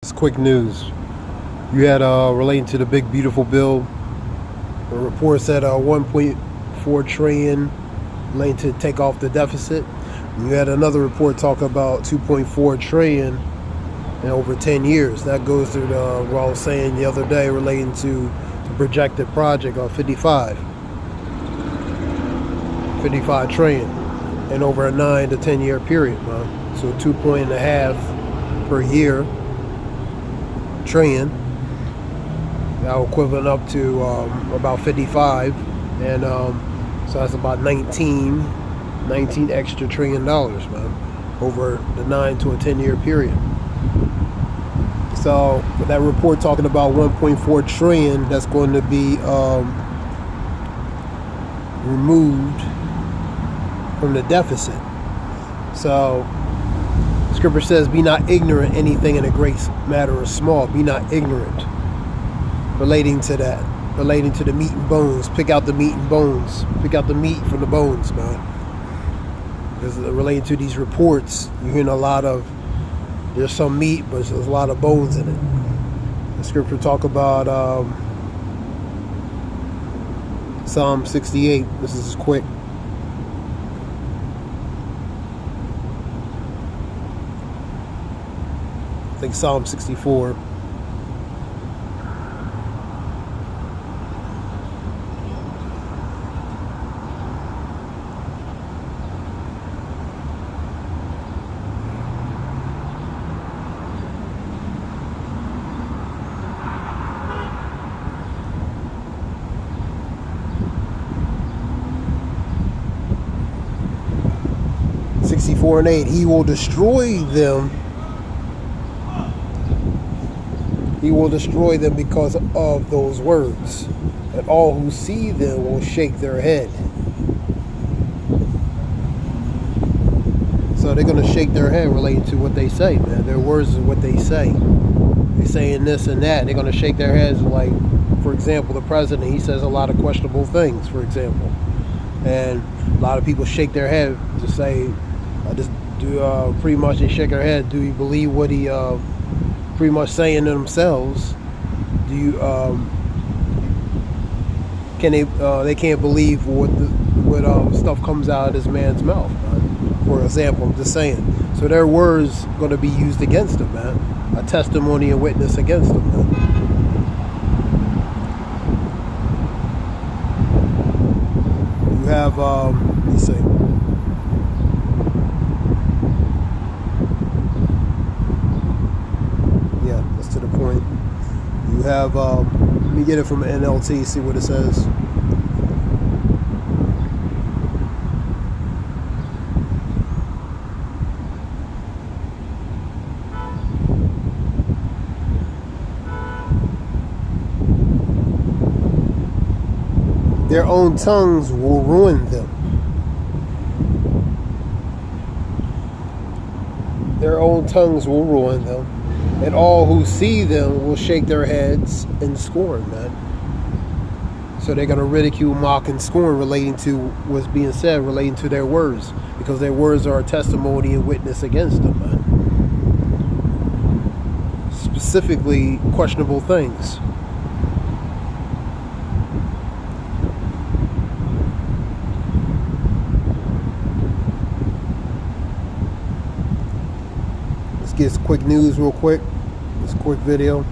It's quick news. You had relating to the big beautiful bill. The report said 1.4 trillion relating to take off the deficit. And you had another report talk about 2.4 trillion in over 10 years. That goes through what I was saying the other day relating to the projected project of 55 trillion in over a 9 to 10 year period, man. So 2.5 per year trillion. That will equivalent up to about 55, and so that's about 19 extra trillion dollars, man, over the 9 to a 10 year period. So with that report talking about 1.4 trillion, that's going to be removed from the deficit. So Scripture says, "Be not ignorant anything in a great matter or small." Be not ignorant. Relating to that, relating to the meat and bones. Pick out the meat and bones. Pick out the meat from the bones, man. Because relating to these reports, you're hearing a lot of, there's some meat, but there's a lot of bones in it. The scripture talk about Psalm 68. This is quick. I think Psalm 64. And 8, he will destroy them. He will destroy them because of those words, and all who see them will shake their head. So they're going to shake their head relating to what they say, man. Their words is what they say. They're saying this and that, and they're going to shake their heads. Like, for example, the president, he says a lot of questionable things, for example, and a lot of people shake their head to say, pretty much they shake their head. Do you believe what he pretty much saying to themselves? Do you can they can't believe what stuff comes out of this man's mouth, man. For example, I'm just saying. So their words going to be used against them, man. A testimony and witness against them, man. You have let me see. To the point. You have let me get it from NLT, see what it says. Their own tongues will ruin them. Their own tongues will ruin them. And all who see them will shake their heads in scorn, man. So they're going to ridicule, mock, and scorn relating to what's being said, relating to their words. Because their words are a testimony and witness against them, man. Specifically, questionable things. Let's get some quick news real quick. This quick video.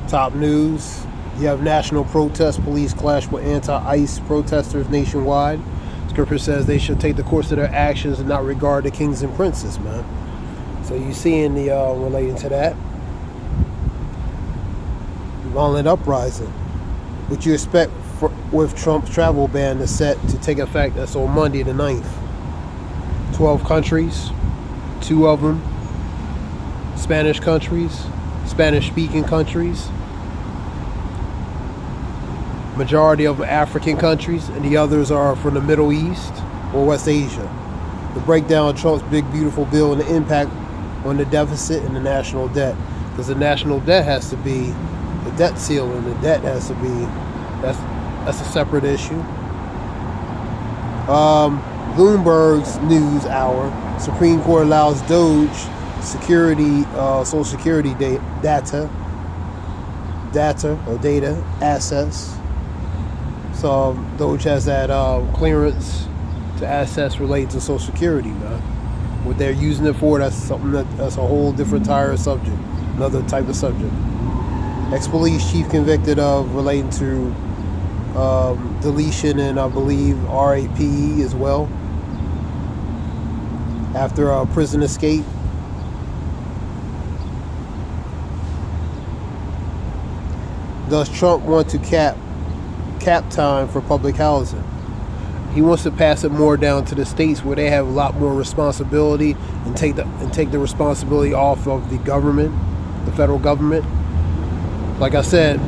Top news. You have national protest. Police clash with anti-ICE protesters nationwide. Scripture says they should take the course of their actions and not regard the kings and princes, man. So you seeing the relating to that. Violent uprising. What you expect with Trump's travel ban is set to take effect. That's on Monday the 9th. 12 countries, 2 of them Spanish countries, Spanish-speaking countries, majority of African countries, and the others are from the Middle East or West Asia. The breakdown of Trump's big beautiful bill and the impact on the deficit and the national debt, because the national debt has to be the debt ceiling. The debt has to be, that's a separate issue. Bloomberg's News Hour. Supreme Court allows Doge security, Social Security data access. So Doge has that clearance to access related to Social Security, man. What they're using it for, that's a whole different subject, another type of subject. Ex-police chief convicted of relating to deletion and I believe RAPE as well after a prison escape. Does Trump want to cap time for public housing? He wants to pass it more down to the states where they have a lot more responsibility and take the responsibility off of the government, the federal government. Like I said,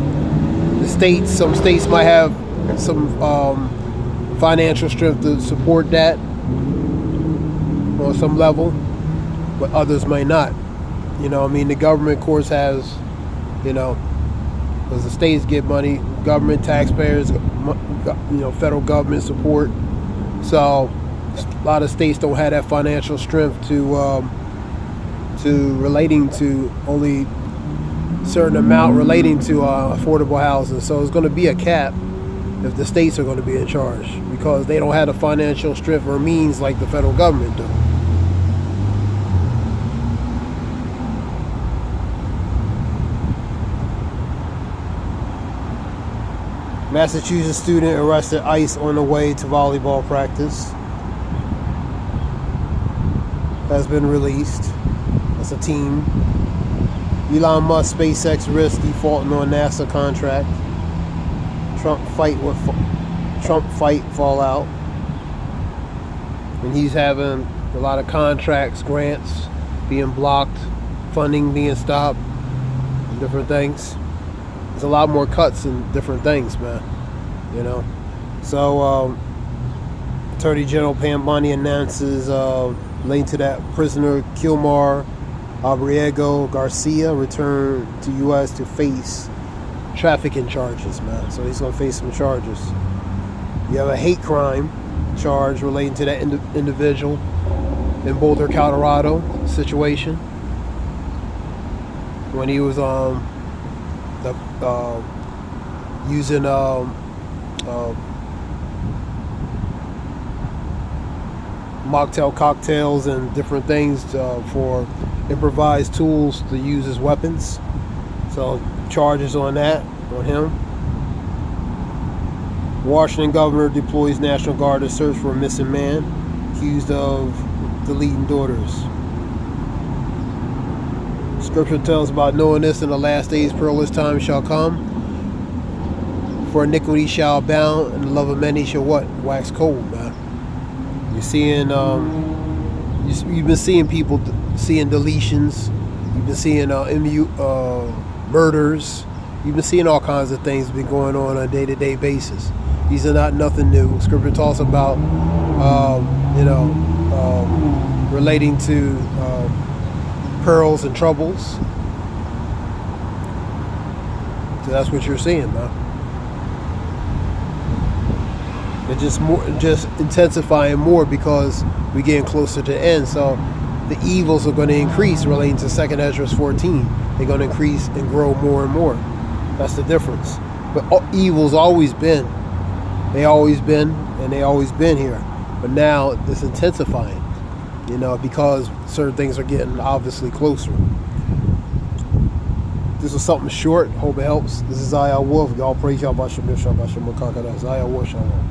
some states might have some financial strength to support that on some level, but others may not. The government, of course, has, because the states get money, government, taxpayers, federal government support. So a lot of states don't have that financial strength to relating to only a certain amount relating to affordable housing. So it's going to be a cap if the states are going to be in charge because they don't have the financial strength or means like the federal government do. Massachusetts student arrested ICE on the way to volleyball practice. Has been released. That's a team. Elon Musk, SpaceX risk defaulting on NASA contract. Trump fight fallout. And he's having a lot of contracts, grants being blocked, funding being stopped, and different things. There's a lot more cuts and different things, man. So Attorney General Pam Bondi announces linked to that prisoner Kilmar Abriego Garcia returned to U.S. to face trafficking charges, man. So he's going to face some charges. You have a hate crime charge relating to that individual in Boulder, Colorado situation when he was using mocktail cocktails and different things for improvised tools to use as weapons. So charges on him. Washington governor deploys National Guard to search for a missing man accused of deleting daughters. Scripture tells about knowing this in the last days perilous times shall come. For iniquity shall abound, and the love of many shall what? Wax cold, man. You're seeing, you've been seeing people seeing deletions. You've been seeing murders. You've been seeing all kinds of things been going on a day-to-day basis. These are not nothing new. Scripture talks about, relating to perils and troubles. So that's what you're seeing, man. It's just intensifying more because we're getting closer to the end. So the evils are going to increase relating to 2 Ezra 14. They're going to increase and grow more and more. That's the difference. But evil's always been. They always been, and they always been here. But now it's intensifying, because certain things are getting obviously closer. This was something short. Hope it helps. This is Zaya Wolf. Y'all praise y'all. Bashem Yeshua. Bashem Makakada. Zaya Wolf. Shalom.